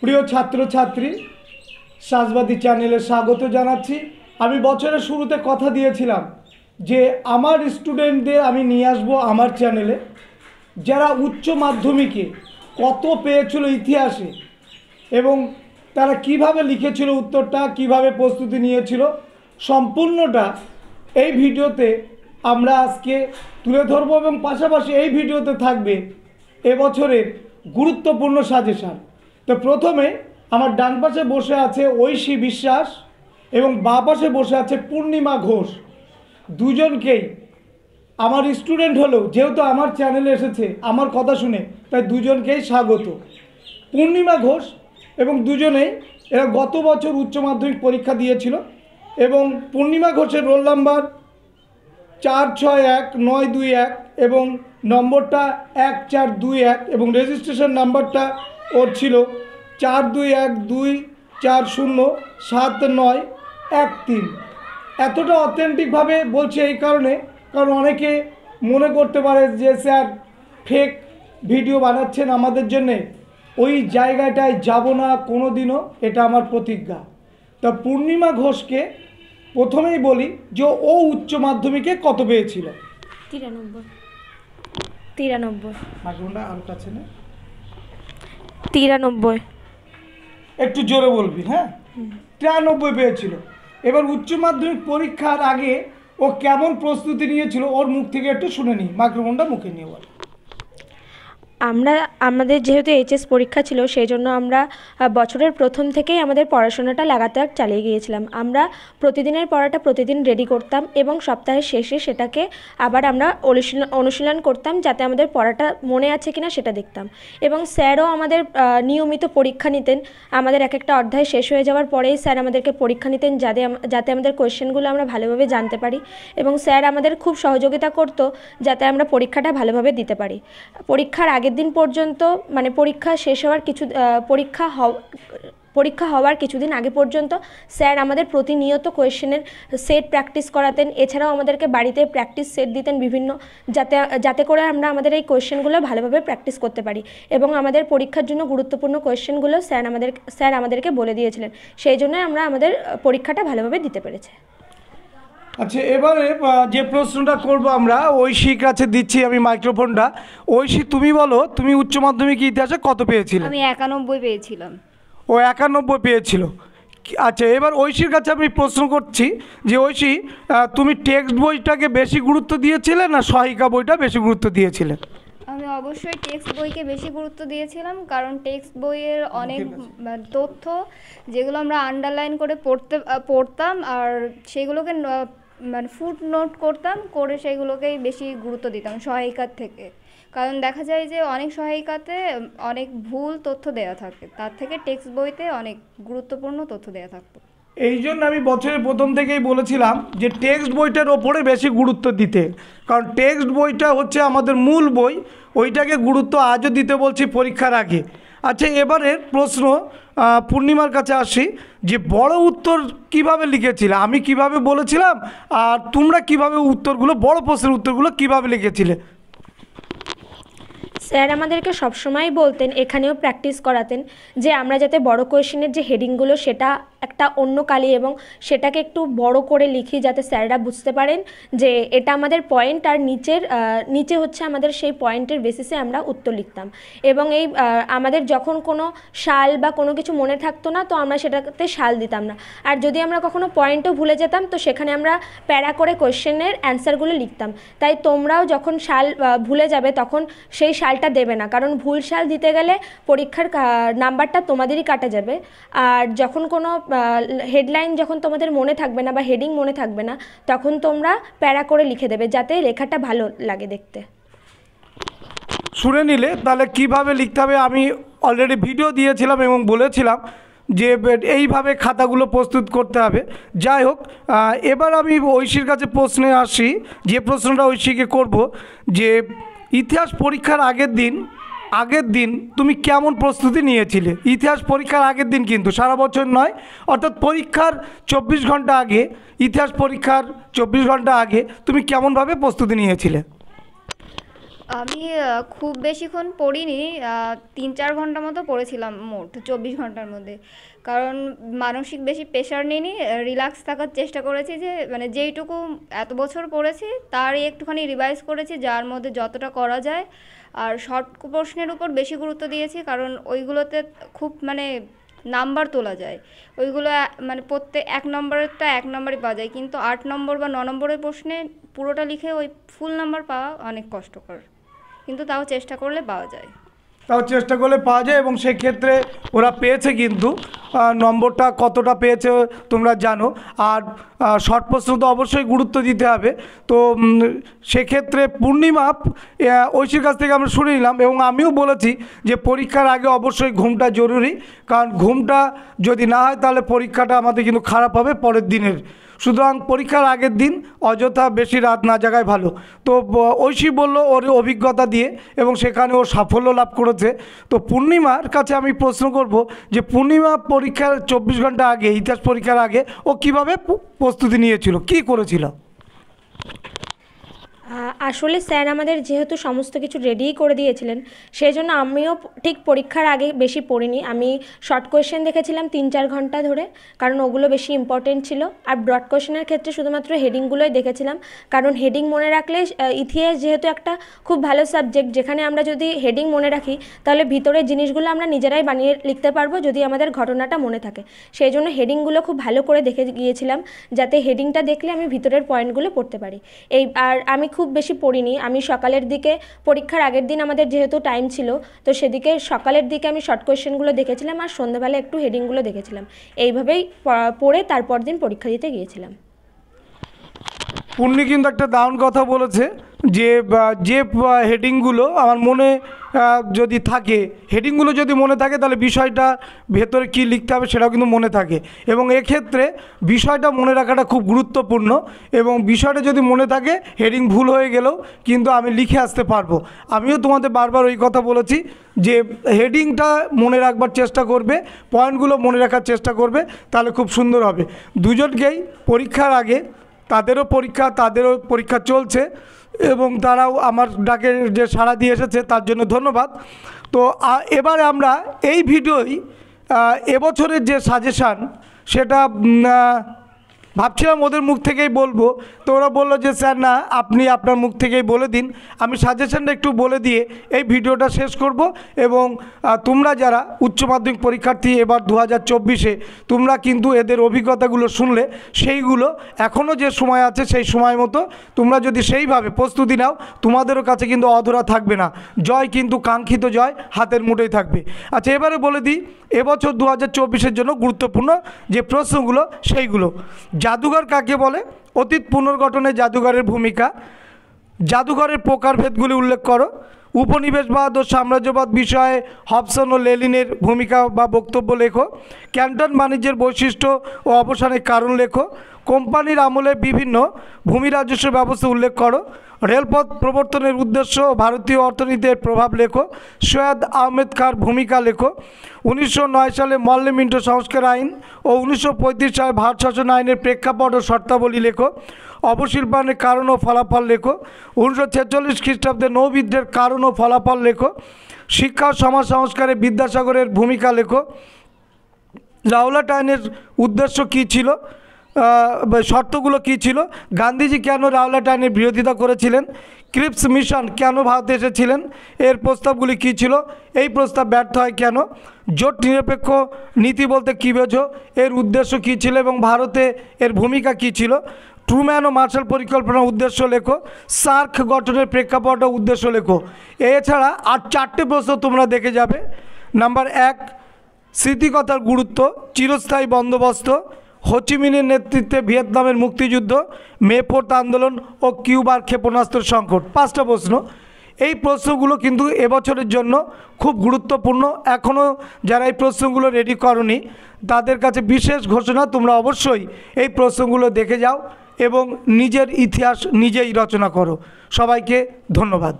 প্রিয় ছাত্রছাত্রী, সাজবাদী চ্যানেলে স্বাগত জানাচ্ছি। আমি বছরের শুরুতে কথা দিয়েছিলাম যে আমার স্টুডেন্টদের আমি নিয়ে আসবো আমার চ্যানেলে, যারা উচ্চ মাধ্যমিকে কত পেয়েছিল ইতিহাসে এবং তারা কিভাবে লিখেছিল উত্তরটা, কিভাবে প্রস্তুতি নিয়েছিল, সম্পূর্ণটা এই ভিডিওতে আমরা আজকে তুলে ধরবো। এবং পাশাপাশি এই ভিডিওতে থাকবে এবছরের গুরুত্বপূর্ণ সাজেশান। তো প্রথমে আমার ডান পাশে বসে আছে ঐশী বিশ্বাস এবং বাঁ পাশে বসে আছে পূর্ণিমা ঘোষ। দুজনকেই আমার স্টুডেন্ট হলেও যেহেতু আমার চ্যানেলে এসেছে আমার কথা শুনে, তাই দুজনকেই স্বাগত। পূর্ণিমা ঘোষ এবং দুজনেই এরা গত বছর উচ্চ মাধ্যমিক পরীক্ষা দিয়েছিল এবং পূর্ণিমা ঘোষের রোল নাম্বার 461921 এবং নম্বরটা 1421 এবং রেজিস্ট্রেশন নাম্বারটা ওর ছিল 4212407913। এতটা অথেন্টিকভাবে বলছে এই কারণে, কারণ অনেকে মনে করতে পারে যে স্যার ফেক ভিডিও বানাচ্ছেন আমাদের জন্যে। ওই জায়গাটায় যাব না কোনো দিনও, এটা আমার প্রতিজ্ঞা। তা পূর্ণিমা ঘোষকে প্রথমেই বলি যে ও উচ্চ মাধ্যমিকে কত পেয়েছিল? 93। আর কাছে না 93। একটু জোরে বলবি। হ্যাঁ, 93 পেয়েছিল। এবার উচ্চ মাধ্যমিক পরীক্ষার আগে ও কেমন প্রস্তুতি নিয়েছিল ওর মুখ থেকে একটু শুনে নিই। মাইক্রোফোনটা মুখে নিয়ে বল। আমাদের যেহেতু এইচএস পরীক্ষা ছিল, সেই জন্য আমরা বছরের প্রথম থেকেই আমাদের পড়াশোনাটা লাগাতার চালিয়ে গিয়েছিলাম। আমরা প্রতিদিনের পড়াটা প্রতিদিন রেডি করতাম এবং সপ্তাহের শেষে সেটাকে আবার আমরা অনুশীলন করতাম, যাতে আমাদের পড়াটা মনে আছে কিনা সেটা দেখতাম। এবং স্যারও আমাদের নিয়মিত পরীক্ষা নিতেন। আমাদের এক একটা অধ্যায় শেষ হয়ে যাওয়ার পরেই স্যার আমাদেরকে পরীক্ষা নিতেন, যাতে আমাদের কোয়েশ্চেনগুলো আমরা ভালোভাবে জানতে পারি। এবং স্যার আমাদের খুব সহযোগিতা করতো যাতে আমরা পরীক্ষাটা ভালোভাবে দিতে পারি। পরীক্ষার আগের দিন পর্যন্ত, মানে পরীক্ষা শেষ হওয়ার পরীক্ষা হওয়ার কিছুদিন আগে পর্যন্ত স্যার আমাদের প্রতিনিয়ত কোয়েশ্চেনের সেট প্র্যাকটিস করাতেন। এছাড়াও আমাদেরকে বাড়িতে প্র্যাকটিস সেট দিতেন বিভিন্ন, যাতে করে আমরা আমাদের এই কোয়েশ্চেনগুলো ভালোভাবে প্র্যাকটিস করতে পারি। এবং আমাদের পরীক্ষার জন্য গুরুত্বপূর্ণ কোয়েশ্চেনগুলো স্যার আমাদেরকে বলে দিয়েছিলেন। সেই জন্য আমরা আমাদের পরীক্ষাটা ভালোভাবে দিতে পেরেছি। আচ্ছা, এবারে যে প্রশ্নটা করব আমরা ঐশীর কাছে দিচ্ছি আমি মাইক্রোফোনটা। ঐশী, তুমি বলো, তুমি উচ্চ মাধ্যমিক ইতিহাসে কত পেয়েছিলে? আমি 91 পেয়েছিলাম। ও 91 পেয়েছিল। আচ্ছা, এবার ঐশীর কাছে আমি প্রশ্ন করছি যে ঐশী, তুমি টেক্সট বইটাকে বেশি গুরুত্ব দিয়েছিলে না সহায়িকা বইটা বেশি গুরুত্ব দিয়েছিলে? আমি অবশ্যই টেক্সট বইকে বেশি গুরুত্ব দিয়েছিলাম, কারণ টেক্সট বইয়ের অনেক তথ্য যেগুলো আমরা আন্ডারলাইন করে পড়তাম আর সেগুলোকে মানে ফুট নোট করতাম, করে সেগুলোকেই বেশি গুরুত্ব দিতাম সহায়িকার থেকে। কারণ দেখা যায় যে অনেক সহায়িকাতে অনেক ভুল তথ্য দেওয়া থাকে, তার থেকে টেক্সট বইতে অনেক গুরুত্বপূর্ণ তথ্য দেওয়া থাকতো। এই জন্য আমি বছরের প্রথম থেকেই বলেছিলাম যে টেক্সট বইটার ওপরে বেশি গুরুত্ব দিতে, কারণ টেক্সট বইটা হচ্ছে আমাদের মূল বই, ওইটাকে গুরুত্ব আজও দিতে বলছি পরীক্ষার আগে। আচ্ছা, এবারের প্রশ্ন পূর্ণিমার কাছে আসি যে বড় উত্তর কিভাবে লিখেছিলে? আমি কিভাবে বলেছিলাম আর তোমরা কিভাবে উত্তরগুলো, বড় প্রশ্নের উত্তরগুলো কিভাবে লিখেছিলে? স্যার আমাদেরকে সবসময় বলতেন, এখানেও প্র্যাকটিস করাতেন, যে আমরা যাতে বড় কোয়েশ্চেনের যে হেডিংগুলো সেটা একটা অন্য কালি এবং সেটাকে একটু বড় করে লিখি, যাতে স্যাররা বুঝতে পারেন যে এটা আমাদের পয়েন্ট আর নিচে হচ্ছে আমাদের সেই পয়েন্টের বেসিসে আমরা উত্তর লিখতাম। এবং এই আমাদের যখন কোনো সাল বা কোনো কিছু মনে থাকতো না, তো আমরা সেটাতে সাল দিতাম না। আর যদি আমরা কখনো পয়েন্টও ভুলে যেতাম, তো সেখানে আমরা প্যারা করে কোয়েশ্চেনের অ্যান্সারগুলো লিখতাম। তাই তোমরাও যখন সাল ভুলে যাবে তখন সেই সালটা দেবে না, কারণ ভুল সাল দিতে গেলে পরীক্ষার নাম্বারটা তোমাদেরই কাটা যাবে। আর যখন কোনো হেডলাইন যখন তোমাদের মনে থাকবে না বা হেডিং মনে থাকবে না, তখন তোমরা প্যারা করে লিখে দেবে, যাতে লেখাটা ভালো লাগে দেখতে। শুনে নিলে তাহলে কিভাবে লিখতে হবে আমি অলরেডি ভিডিও দিয়েছিলাম এবং বলেছিলাম যে এইভাবে খাতাগুলো প্রস্তুত করতে হবে। যাই হোক, এবার আমি ঐশীর কাছে প্রশ্নে আসি। যে প্রশ্নটা ঐশীকে করব যে ইতিহাস পরীক্ষার আগের দিন তুমি কেমন প্রস্তুতি নিয়েছিলে? ইতিহাস পরীক্ষার আগের দিন, কিন্তু সারা বছর নয়, অর্থাৎ পরীক্ষার 24 ঘন্টা আগে, ইতিহাস পরীক্ষার 24 ঘন্টা আগে তুমি কেমনভাবে প্রস্তুতি নিয়েছিলে? আমি খুব বেশিক্ষণ পড়িনি, 3-4 ঘন্টা মতো পড়েছিলাম মোট 24 ঘন্টার মধ্যে। কারণ মানসিক বেশি প্রেশার নিইনি, রিল্যাক্স থাকার চেষ্টা করেছি, যে মানে যেইটুকু এত বছর পড়েছি তারই একটুখানি রিভাইজ করেছি যার মধ্যে যতটা করা যায়। আর শর্ট প্রশ্নের উপর বেশি গুরুত্ব দিয়েছি, কারণ ওইগুলোতে খুব মানে নাম্বার তোলা যায়। ওইগুলো মানে প্রত্যেক 1 নম্বরেরটা 1 নম্বরই পাওয়া যায়, কিন্তু 8 নম্বর বা 9 নম্বরের প্রশ্নে পুরোটা লিখে ওই ফুল নাম্বার পাওয়া অনেক কষ্টকর, কিন্তু তাও চেষ্টা করলে পাওয়া যায়। তাও চেষ্টা করলে পাওয়া যায়, এবং সেক্ষেত্রে ওরা পেয়েছে, কিন্তু নম্বরটা কতটা পেয়েছে তোমরা জানো। আর শর্ট প্রশ্ন তো অবশ্যই গুরুত্ব দিতে হবে। তো সেক্ষেত্রে পূর্ণিমা ঐশীর কাছ থেকে আমরা শুনে নিলাম, এবং আমিও বলেছি যে পরীক্ষার আগে অবশ্যই ঘুমটা জরুরি, কারণ ঘুমটা যদি না হয় তাহলে পরীক্ষাটা আমাদের কিন্তু খারাপ হবে পরের দিনের। সুতরাং পরীক্ষার আগের দিন অযথা বেশি রাত না জাগায় ভালো। তো ঐশী বললো ওর অভিজ্ঞতা দিয়ে, এবং সেখানে ও সাফল্য লাভ করেছে। তো পূর্ণিমার কাছে আমি প্রশ্ন করব যে পূর্ণিমা পরীক্ষার 24 ঘন্টা আগে, ইতিহাস পরীক্ষার আগে ও কিভাবে প্রস্তুতি নিয়েছিল, কি করেছিল? আসলে স্যার আমাদের যেহেতু সমস্ত কিছু রেডিই করে দিয়েছিলেন, সেই জন্য আমিও ঠিক পরীক্ষার আগে বেশি পড়িনি। আমি শর্ট কোয়েশ্চেন দেখেছিলাম 3-4 ঘন্টা ধরে, কারণ ওগুলো বেশি ইম্পর্টেন্ট ছিল। আর ব্রড কোয়েশ্চেনের ক্ষেত্রে শুধুমাত্র হেডিংগুলোই দেখেছিলাম, কারণ হেডিং মনে রাখলে, ইতিহাস যেহেতু একটা খুব ভালো সাবজেক্ট, যেখানে আমরা যদি হেডিং মনে রাখি তাহলে ভিতরের জিনিসগুলো আমরা নিজেরাই বানিয়ে লিখতে পারবো, যদি আমাদের ঘটনাটা মনে থাকে। সেই জন্য হেডিংগুলো খুব ভালো করে দেখে গিয়েছিলাম, যাতে হেডিংটা দেখলে আমি ভিতরের পয়েন্টগুলো পড়তে পারি। আর আমি খুব বেশি পড়িনি। আমি সকালের দিকে, পরীক্ষার আগের দিন আমাদের যেহেতু টাইম ছিল, তো সেদিকে সকালের দিকে আমি শর্ট কোয়েশ্চেনগুলো দেখেছিলাম, আর সন্ধ্যাবেলা একটু হেডিংগুলো দেখেছিলাম। এইভাবেই পড়ে তারপর দিন পরীক্ষা দিতে গিয়েছিলাম। পূর্ণি কিন্তু একটা দারুণ কথা বলেছে, যে হেডিংগুলো আমার মনে যদি থাকে, হেডিংগুলো যদি মনে থাকে তাহলে বিষয়টা ভেতরে কী লিখতে হবে সেটাও কিন্তু মনে থাকে, এবং এক্ষেত্রে বিষয়টা মনে রাখাটা খুব গুরুত্বপূর্ণ। এবং বিষয়টা যদি মনে থাকে, হেডিং ভুল হয়ে গেলেও কিন্তু আমি লিখে আসতে পারবো। আমিও তোমাদের বারবার ওই কথা বলেছি যে হেডিংটা মনে রাখবার চেষ্টা করবে, পয়েন্টগুলো মনে রাখার চেষ্টা করবে, তাহলে খুব সুন্দর হবে। দুজনকেই পরীক্ষার আগে তাদেরও পরীক্ষা চলছে, এবং তারাও আমার ডাকে যে সাড়া দিয়ে এসেছে তার জন্য ধন্যবাদ। তো এবারে আমরা এই ভিডিওই এবছরের যে সাজেশান সেটা ভাবছিলাম ওদের মুখ থেকেই বলবো, তো ওরা বললো যে স্যার না, আপনি আপনার মুখ থেকেই বলে দিন। আমি সাজেশানটা একটু বলে দিয়ে এই ভিডিওটা শেষ করব। এবং তোমরা যারা উচ্চ মাধ্যমিক পরীক্ষার্থী এবার 2024-এ, তোমরা কিন্তু এদের অভিজ্ঞতাগুলো শুনলে, সেইগুলো এখনও যে সময় আছে সেই সময় মতো তোমরা যদি সেইভাবে প্রস্তুতি নাও, তোমাদেরও কাছে কিন্তু অধরা থাকবে না, জয় কিন্তু কাঙ্ক্ষিত জয় হাতের মুঠোয় থাকবে। আচ্ছা, এবারে বলে দিই এবছর 2024-এর জন্য গুরুত্বপূর্ণ যে প্রশ্নগুলো সেইগুলো। জাদুঘর কাকে বলে? অতীত পুনর্গঠনে জাদুঘরের ভূমিকা। জাদুঘরের প্রকারভেদগুলি উল্লেখ করো। উপনিবেশবাদ ও সাম্রাজ্যবাদ বিষয়ে হবসন ও লেনিনের ভূমিকা বা বক্তব্য লেখো। ক্যান্টন বাণিজ্যের বৈশিষ্ট্য ও অবসানের কারণ লেখো। কোম্পানির আমলে বিভিন্ন ভূমি রাজস্ব ব্যবস্থা উল্লেখ করো। রেলপথ প্রবর্তনের উদ্দেশ্য ও ভারতীয় অর্থনীতির প্রভাব লেখো। সৈয়দ আহমেদ খাঁর ভূমিকা লেখো। 1909 সালে মল্লে মিন্টো সংস্কার আইন ও 1935 সালে ভারত শাসন আইনের প্রেক্ষাপট ও শর্তাবলী লেখো। অবশিল্পায়নের কারণ ও ফলাফল লেখো। 1946 খ্রিস্টাব্দে নৌবিদ্যের কারণ ও ফলাফল লেখো। শিক্ষা ও সমাজ সংস্কারে বিদ্যাসাগরের ভূমিকা লেখো। রাওলাট আইনের উদ্দেশ্য কী ছিল, শর্তগুলো কী ছিল, গান্ধীজি কেন রাওলাট আইনের বিরোধিতা করেছিলেন, ক্রিপস মিশন কেন ভারতে এসেছিলেন, এর প্রস্তাবগুলি কী ছিল, এই প্রস্তাব ব্যর্থ হয় কেন, জোট নিরপেক্ষ নীতি বলতে কী বোঝো, এর উদ্দেশ্য কী ছিল এবং ভারতে এর ভূমিকা কী ছিল, ট্রুম্যান ও মার্শাল পরিকল্পনার উদ্দেশ্য লেখো। সার্ক গঠনের প্রেক্ষাপট ও উদ্দেশ্য লেখো। এছাড়া আর 4টে প্রশ্ন তোমরা দেখে যাবে। নাম্বার 1, স্মৃতিকথার গুরুত্ব, চিরস্থায়ী বন্দোবস্ত, হোচিমিনের নেতৃত্বে ভিয়েতনামের মুক্তিযুদ্ধ, মে 4 আন্দোলন ও কিউবার ক্ষেপণাস্ত্র সংকট। 5টা প্রশ্ন। এই প্রশ্নগুলো কিন্তু এবছরের জন্য খুব গুরুত্বপূর্ণ। এখনও যারা এই প্রশ্নগুলো রেডি করনি তাদের কাছে বিশেষ ঘোষণা, তোমরা অবশ্যই এই প্রশ্নগুলো দেখে যাও এবং নিজের ইতিহাস নিজেই রচনা করো। সবাইকে ধন্যবাদ।